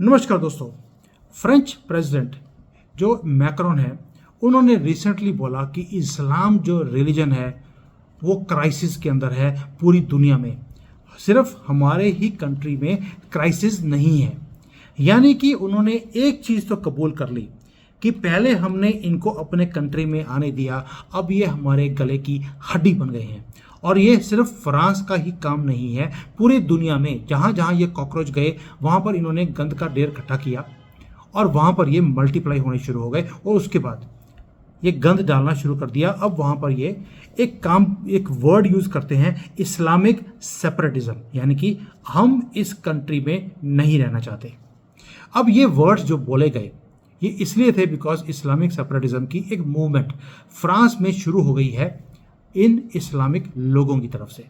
नमस्कार दोस्तों। French president जो मैक्रोन है उन्होंने रिसेंटली बोला कि इस्लाम जो रिलीजन है वो क्राइसिस के अंदर है पूरी दुनिया में, सिर्फ हमारे ही कंट्री में क्राइसिस नहीं है। यानी कि उन्होंने एक चीज़ तो कबूल कर ली कि पहले हमने इनको अपने कंट्री में आने दिया, अब ये हमारे गले की हड्डी बन गए हैं। और ये सिर्फ फ्रांस का ही काम नहीं है, पूरी दुनिया में जहाँ जहाँ ये कॉकरोच गए वहाँ पर इन्होंने गंद का ढेर इकट्ठा किया और वहाँ पर ये मल्टीप्लाई होने शुरू हो गए और उसके बाद ये गंद डालना शुरू कर दिया। अब वहाँ पर ये एक वर्ड यूज़ करते हैं, इस्लामिक सेपरेटिज्म, यानी कि हम इस कंट्री में नहीं रहना चाहते। अब ये वर्ड्स जो बोले गए ये इसलिए थे बिकॉज इस्लामिक सेपरेटिज्म की एक मूवमेंट फ्रांस में शुरू हो गई है इन इस्लामिक लोगों की तरफ से।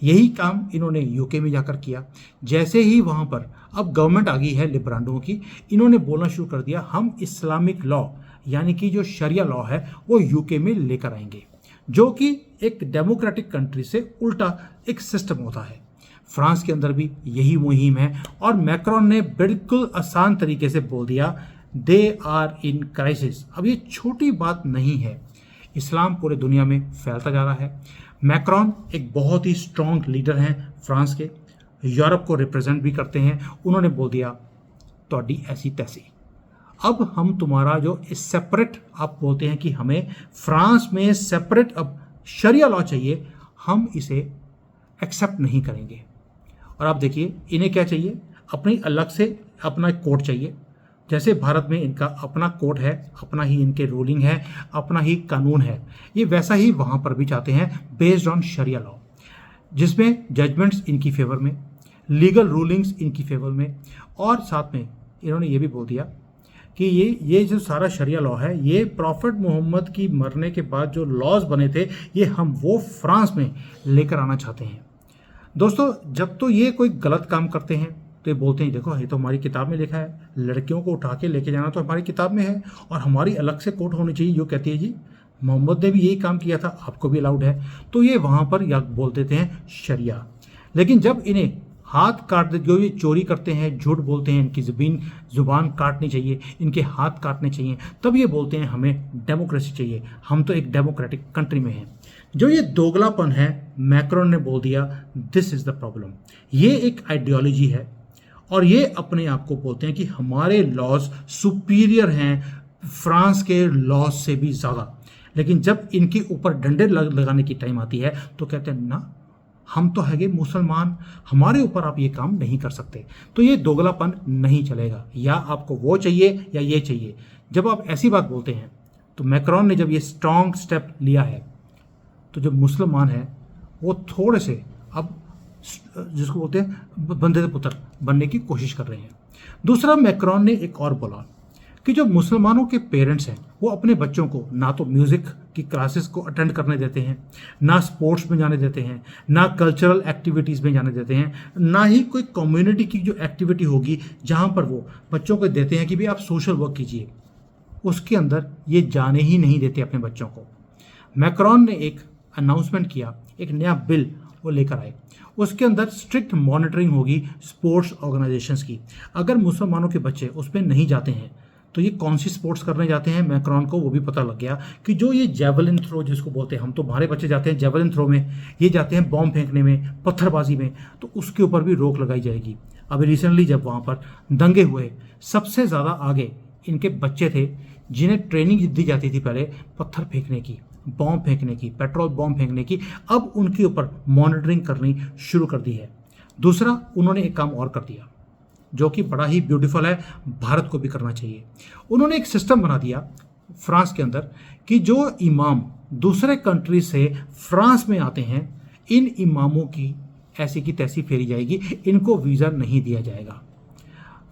यही काम इन्होंने यूके में जाकर किया। जैसे ही वहाँ पर अब गवर्नमेंट आ गई है लिबरांडों की, इन्होंने बोलना शुरू कर दिया हम इस्लामिक लॉ यानी कि जो शरिया लॉ है वो यूके में लेकर आएंगे, जो कि एक डेमोक्रेटिक कंट्री से उल्टा एक सिस्टम होता है। फ्रांस के अंदर भी यही मुहिम है और मैक्रोन ने बिल्कुल आसान तरीके से बोल दिया दे आर इन क्राइसिस। अब ये छोटी बात नहीं है, इस्लाम पूरे दुनिया में फैलता जा रहा है। मैक्रोन एक बहुत ही स्ट्रॉन्ग लीडर हैं फ्रांस के, यूरोप को रिप्रेजेंट भी करते हैं। उन्होंने बोल दिया तोड़ी ऐसी तैसी, अब हम तुम्हारा जो सेपरेट आप बोलते हैं कि हमें फ्रांस में सेपरेट अब शरिया लॉ चाहिए, हम इसे एक्सेप्ट नहीं करेंगे। और आप देखिए इन्हें क्या चाहिए, अपनी अलग से अपना कोर्ट चाहिए। जैसे भारत में इनका अपना कोर्ट है, अपना ही इनके रूलिंग है, अपना ही कानून है, ये वैसा ही वहाँ पर भी चाहते हैं बेस्ड ऑन शरिया लॉ, जिसमें जजमेंट्स इनकी फेवर में, लीगल रूलिंग्स इनकी फेवर में। और साथ में इन्होंने ये भी बोल दिया कि ये जो सारा शरिया लॉ है ये प्रॉफिट मोहम्मद की मरने के बाद जो लॉज बने थे ये हम वो फ्रांस में लेकर आना चाहते हैं। दोस्तों जब तो ये कोई गलत काम करते हैं तो ये बोलते हैं देखो ये तो हमारी किताब में लिखा है, लड़कियों को उठा के लेके जाना तो हमारी किताब में है और हमारी अलग से कोर्ट होनी चाहिए। जो कहती है जी मोहम्मद ने भी यही काम किया था, आपको भी अलाउड है। तो ये वहाँ पर या बोल देते हैं शरिया। लेकिन जब इन्हें हाथ काट दे, जो ये चोरी करते हैं, झूठ बोलते हैं, इनकी जुबान काटनी चाहिए, इनके हाथ काटने चाहिए, तब ये बोलते हैं हमें डेमोक्रेसी चाहिए, हम तो एक डेमोक्रेटिक कंट्री में हैं। जो ये दोगलापन है मैक्रोन ने बोल दिया दिस इज़ द प्रॉब्लम। ये एक आइडियोलॉजी है और ये अपने आप को बोलते हैं कि हमारे लॉज सुपीरियर हैं फ्रांस के लॉज से भी ज़्यादा। लेकिन जब इनके ऊपर डंडे लगाने की टाइम आती है तो कहते हैं ना हम तो हैगे मुसलमान, हमारे ऊपर आप ये काम नहीं कर सकते। तो ये दोगलापन नहीं चलेगा, या आपको वो चाहिए या ये चाहिए। जब आप ऐसी बात बोलते हैं तो मैक्रोन ने जब ये स्ट्रॉन्ग स्टेप लिया है तो जो मुसलमान है वो थोड़े से अब जिसको बोलते हैं बंदे पुत्र बनने की कोशिश कर रहे हैं। दूसरा मैक्रोन ने एक और बोला कि जो मुसलमानों के पेरेंट्स हैं वो अपने बच्चों को ना तो म्यूज़िक की क्लासेस को अटेंड करने देते हैं, ना स्पोर्ट्स में जाने देते हैं, ना कल्चरल एक्टिविटीज़ में जाने देते हैं, ना ही कोई कम्युनिटी की जो एक्टिविटी होगी जहाँ पर वो बच्चों को देते हैं कि भाई आप सोशल वर्क कीजिए, उसके अंदर ये जाने ही नहीं देते अपने बच्चों को। मैक्रोन ने एक अनाउंसमेंट किया, एक नया बिल वो लेकर आए, उसके अंदर स्ट्रिक्ट मॉनिटरिंग होगी स्पोर्ट्स ऑर्गेनाइजेशंस की। अगर मुसलमानों के बच्चे उसमें नहीं जाते हैं तो ये कौन सी स्पोर्ट्स करने जाते हैं, मैक्रोन को वो भी पता लग गया कि जो ये जेवलिन थ्रो जिसको बोलते हैं, हम तो हमारे बच्चे जाते हैं जेवलिन थ्रो में, ये जाते हैं बॉम्ब फेंकने में, पत्थरबाजी में, तो उसके ऊपर भी रोक लगाई जाएगी। अभी रिसेंटली जब वहाँ पर दंगे हुए, सबसे ज़्यादा आगे इनके बच्चे थे जिन्हें ट्रेनिंग दी जाती थी पहले पत्थर फेंकने की, बॉम्ब फेंकने की, पेट्रोल बॉम्ब फेंकने की, अब उनके ऊपर मॉनिटरिंग करनी शुरू कर दी है। दूसरा उन्होंने एक काम और कर दिया जो कि बड़ा ही ब्यूटीफुल है, भारत को भी करना चाहिए। उन्होंने एक सिस्टम बना दिया फ्रांस के अंदर कि जो इमाम दूसरे कंट्री से फ्रांस में आते हैं, इन इमामों की ऐसी की तैसी फेरी जाएगी, इनको वीज़ा नहीं दिया जाएगा।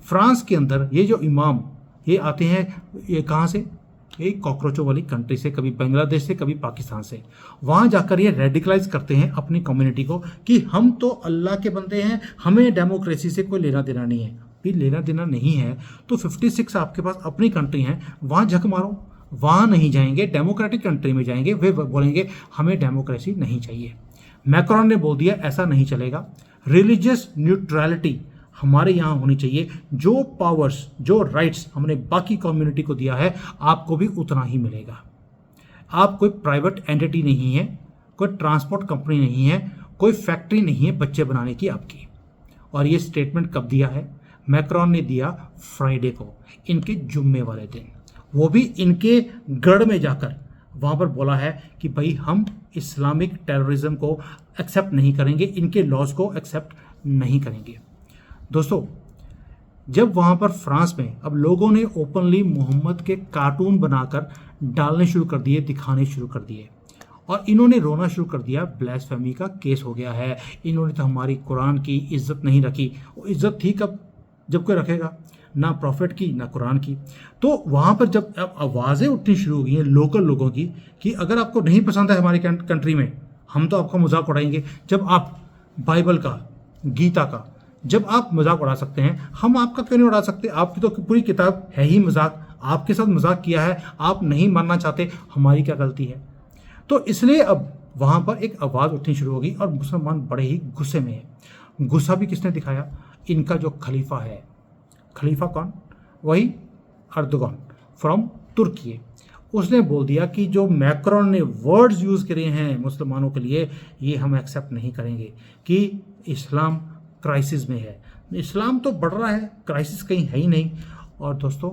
फ्रांस के अंदर ये जो इमाम ये आते हैं, ये कहाँ से, ये कॉकरोचों वाली कंट्री से, कभी बांग्लादेश से, कभी पाकिस्तान से। वहाँ जाकर ये रेडिकलाइज करते हैं अपनी कम्युनिटी को कि हम तो अल्लाह के बंदे हैं, हमें डेमोक्रेसी से कोई लेना देना नहीं है। भी लेना देना नहीं है तो 56 आपके पास अपनी कंट्री हैं, वहाँ झक मारो, वहाँ नहीं जाएंगे, डेमोक्रेटिक कंट्री में जाएंगे, वे बोलेंगे हमें डेमोक्रेसी नहीं चाहिए। मैक्रोन ने बोल दिया ऐसा नहीं चलेगा, रिलीजियस न्यूट्रलिटी हमारे यहाँ होनी चाहिए। जो पावर्स, जो राइट्स हमने बाकी कम्युनिटी को दिया है, आपको भी उतना ही मिलेगा। आप कोई प्राइवेट एंटिटी नहीं है, कोई ट्रांसपोर्ट कंपनी नहीं है, कोई फैक्ट्री नहीं है बच्चे बनाने की आपकी। और ये स्टेटमेंट कब दिया है? मैक्रॉन ने दिया फ्राइडे को, इनके जुम्मे वाले दिन। वो भी इनके गढ़ में जाकर वहाँ पर बोला है कि भाई हम इस्लामिक टेररिज्म को एक्सेप्ट नहीं करेंगे, इनके लॉज को एक्सेप्ट नहीं करेंगे। दोस्तों, जब वहाँ पर फ्रांस में अब लोगों ने ओपनली मोहम्मद के कार्टून बनाकर डालने शुरू कर दिए, दिखाने शुरू कर दिए, और इन्होंने रोना शुरू कर दिया, ब्लास्फेमी का केस हो गया है, इन्होंने तो हमारी कुरान की इज्जत नहीं रखी। वो इज्जत थी कब? जब कोई रखेगा, ना प्रॉफिट की ना कुरान की। तो वहाँ पर जब अब आवाज़ें उठनी शुरू हो गई हैं लोकल लोगों की कि अगर आपको नहीं पसंद है हमारी कंट्री में, हम तो आपका मजाक उड़ाएंगे। जब आप बाइबल का, गीता का जब आप मजाक उड़ा सकते हैं, हम आपका क्यों नहीं उड़ा सकते? आपकी तो पूरी किताब है ही मजाक, आपके साथ मजाक किया है, आप नहीं मानना चाहते, हमारी क्या गलती है? तो इसलिए अब वहाँ पर एक आवाज़ उठनी शुरू होगी और मुसलमान बड़े ही गुस्से में है। गुस्सा भी किसने दिखाया? इनका जो खलीफा है। खलीफा कौन? वही अर्दोगन फ्रॉम तुर्की। उसने बोल दिया कि जो मैक्रॉन ने वर्ड्स यूज़ करे हैं मुसलमानों के लिए, ये हम एक्सेप्ट नहीं करेंगे कि इस्लाम क्राइसिस में है। इस्लाम तो बढ़ रहा है, क्राइसिस कहीं है ही नहीं। और दोस्तों,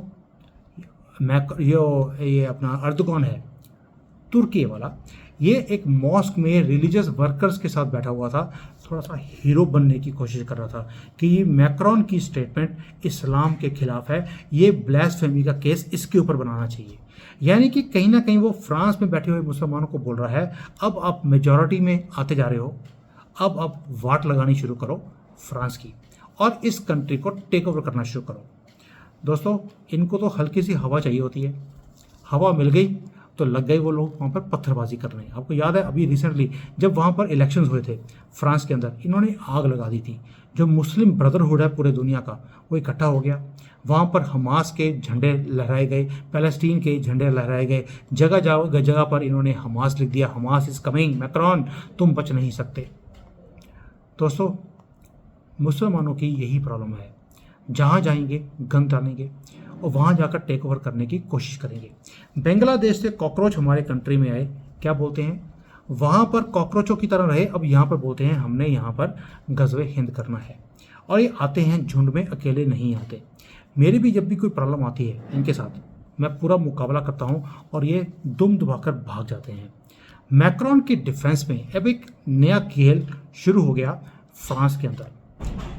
ये अपना अर्दोगन है तुर्की वाला, ये एक मॉस्क में रिलीजियस वर्कर्स के साथ बैठा हुआ था, थोड़ा सा हीरो बनने की कोशिश कर रहा था कि ये मैक्रॉन की स्टेटमेंट इस्लाम के खिलाफ है, ये ब्लास्फेमी का केस इसके ऊपर बनाना चाहिए। यानी कि कहीं ना कहीं वो फ्रांस में बैठे हुए मुसलमानों को बोल रहा है, अब आप मेजॉरिटी में आते जा रहे हो, अब आप वाट लगानी शुरू करो फ्रांस की और इस कंट्री को टेक ओवर करना शुरू करो। दोस्तों, इनको तो हल्की सी हवा चाहिए होती है, हवा मिल गई तो लग गए वो लोग वहाँ पर पत्थरबाजी करने। आपको याद है अभी रिसेंटली जब वहाँ पर इलेक्शंस हुए थे फ्रांस के अंदर, इन्होंने आग लगा दी थी। जो मुस्लिम ब्रदरहुड है पूरे दुनिया का, वो इकट्ठा हो गया। वहाँ पर हमास के झंडे लहराए गए, पैलेस्टीन के झंडे लहराए गए, जगह जगह पर इन्होंने हमास लिख दिया, हमास इज कमिंग, मैक्रॉन तुम बच नहीं सकते। दोस्तों, मुसलमानों की यही प्रॉब्लम है, जहाँ जाएंगे गन डालेंगे और वहाँ जाकर टेक ओवर करने की कोशिश करेंगे। बांग्लादेश से कॉकरोच हमारे कंट्री में आए, क्या बोलते हैं? वहाँ पर कॉकरोचों की तरह रहे, अब यहाँ पर बोलते हैं हमने यहाँ पर गज़वे हिंद करना है। और ये आते हैं झुंड में, अकेले नहीं आते। मेरी भी जब भी कोई प्रॉब्लम आती है इनके साथ, मैं पूरा मुकाबला करता हूँ और ये दुम दबाकर भाग जाते हैं। मैक्रॉन की डिफेंस में अब एक नया खेल शुरू हो गया फ्रांस के अंदर।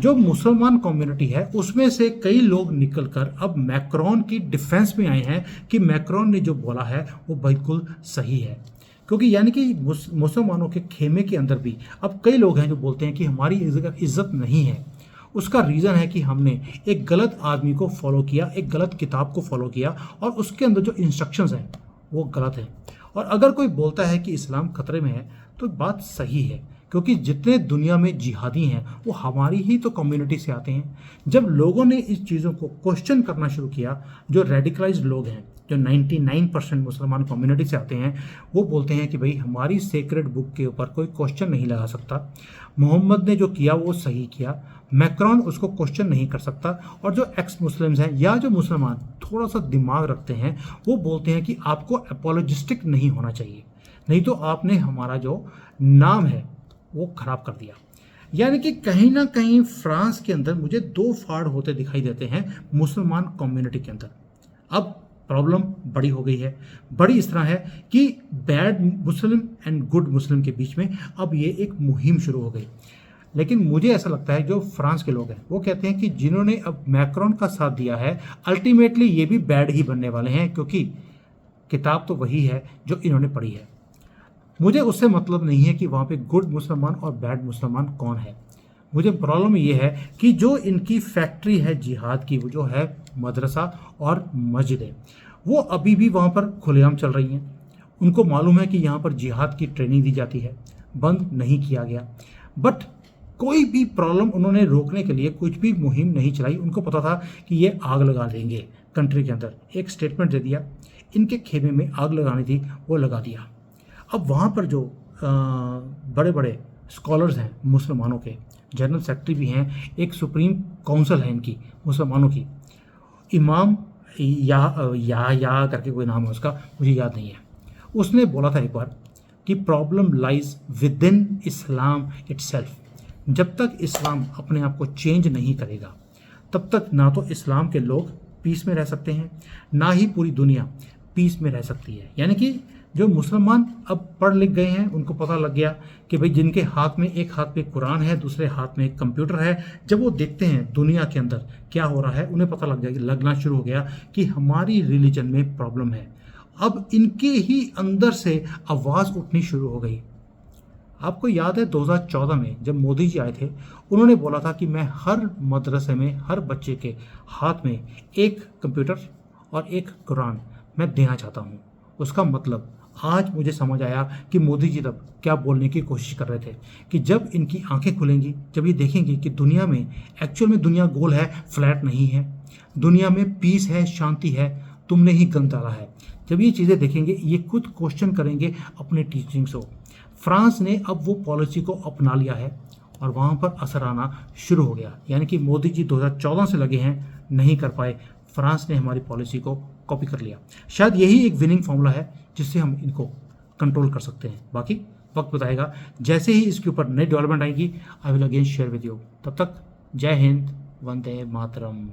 जो मुसलमान कम्युनिटी है उसमें से कई लोग निकलकर अब मैक्रॉन की डिफेंस में आए हैं कि मैक्रॉन ने जो बोला है वो बिल्कुल सही है। क्योंकि यानी कि मुसलमानों के खेमे के अंदर भी अब कई लोग हैं जो बोलते हैं कि हमारी इज्जत नहीं है। उसका रीज़न है कि हमने एक गलत आदमी को फॉलो किया, एक गलत किताब को फॉलो किया और उसके अंदर जो इंस्ट्रक्शंस हैं वो गलत हैं। और अगर कोई बोलता है कि इस्लाम खतरे में है तो बात सही है, क्योंकि जितने दुनिया में जिहादी हैं वो हमारी ही तो कम्युनिटी से आते हैं। जब लोगों ने इस चीज़ों को क्वेश्चन करना शुरू किया, जो रेडिकलाइज्ड लोग हैं, जो 99% मुसलमान कम्युनिटी से आते हैं, वो बोलते हैं कि भाई हमारी सेक्रेड बुक के ऊपर कोई क्वेश्चन नहीं लगा सकता, मोहम्मद ने जो किया वो सही किया, मैक्रॉन उसको क्वेश्चन नहीं कर सकता। और जो एक्स मुस्लिम्स हैं या जो मुसलमान थोड़ा सा दिमाग रखते हैं, वो बोलते हैं कि आपको अपोलोजिस्टिक नहीं होना चाहिए, नहीं तो आपने हमारा जो नाम है वो खराब कर दिया। यानी कि कहीं ना कहीं फ्रांस के अंदर मुझे दो फाड़ होते दिखाई देते हैं मुसलमान कम्युनिटी के अंदर। अब प्रॉब्लम बड़ी हो गई है, बड़ी इस तरह है कि बैड मुस्लिम एंड गुड मुस्लिम के बीच में अब ये एक मुहिम शुरू हो गई। लेकिन मुझे ऐसा लगता है जो फ्रांस के लोग हैं वो कहते हैं कि जिन्होंने अब मैक्रॉन का साथ दिया है, अल्टीमेटली ये भी बैड ही बनने वाले हैं, क्योंकि किताब तो वही है जो इन्होंने पढ़ी है। मुझे उससे मतलब नहीं है कि वहाँ पे गुड मुसलमान और बैड मुसलमान कौन है। मुझे प्रॉब्लम ये है कि जो इनकी फैक्ट्री है जिहाद की, वो जो है मदरसा और मस्जिदें, वो अभी भी वहाँ पर खुलेआम चल रही हैं। उनको मालूम है कि यहाँ पर जिहाद की ट्रेनिंग दी जाती है, बंद नहीं किया गया। बट कोई भी प्रॉब्लम उन्होंने रोकने के लिए कुछ भी मुहिम नहीं चलाई। उनको पता था कि ये आग लगा देंगे कंट्री के अंदर, एक स्टेटमेंट दे दिया, इनके खेमे में आग लगानी थी वो लगा दिया। अब वहाँ पर जो बड़े बड़े स्कॉलर्स हैं मुसलमानों के, जनरल सेक्रेटरी भी हैं, एक सुप्रीम काउंसिल है इनकी मुसलमानों की, इमाम या करके कोई नाम है उसका, मुझे याद नहीं है। उसने बोला था एक बार कि problem lies with in Islam itself. जब तक इस्लाम अपने आप को चेंज नहीं करेगा तब तक ना तो इस्लाम के लोग पीस में रह सकते हैं, ना ही पूरी दुनिया पीस में रह सकती है। यानी कि जो मुसलमान अब पढ़ लिख गए हैं, उनको पता लग गया कि भाई जिनके हाथ में एक हाथ पे कुरान है, दूसरे हाथ में एक कंप्यूटर है, जब वो देखते हैं दुनिया के अंदर क्या हो रहा है, उन्हें पता लगना शुरू हो गया कि हमारी रिलीजन में प्रॉब्लम है। अब इनके ही अंदर से आवाज़ उठनी शुरू हो गई। आपको याद है 2014 में जब मोदी जी आए थे, उन्होंने बोला था कि मैं हर मदरसे में हर बच्चे के हाथ में एक कंप्यूटर और एक कुरान मैं देना चाहता हूँ। उसका मतलब आज मुझे समझ आया कि मोदी जी तब क्या बोलने की कोशिश कर रहे थे कि जब इनकी आंखें खुलेंगी, जब ये देखेंगे कि दुनिया में एक्चुअल में दुनिया गोल है, फ्लैट नहीं है, दुनिया में पीस है, शांति है, तुमने ही गंद डाला है। जब ये चीज़ें देखेंगे, ये खुद क्वेश्चन करेंगे अपने टीचिंग्स को। फ्रांस ने अब वो पॉलिसी को अपना लिया है और वहाँ पर असर आना शुरू हो गया। यानी कि मोदी जी 2014 से लगे हैं, नहीं कर पाए, फ्रांस ने हमारी पॉलिसी को कॉपी कर लिया। शायद यही एक विनिंग फॉर्मूला है जिससे हम इनको कंट्रोल कर सकते हैं। बाकी वक्त बताएगा। जैसे ही इसके ऊपर नई डेवलपमेंट आएगी, I will again share with you. तब तक जय हिंद, वंदे मातरम।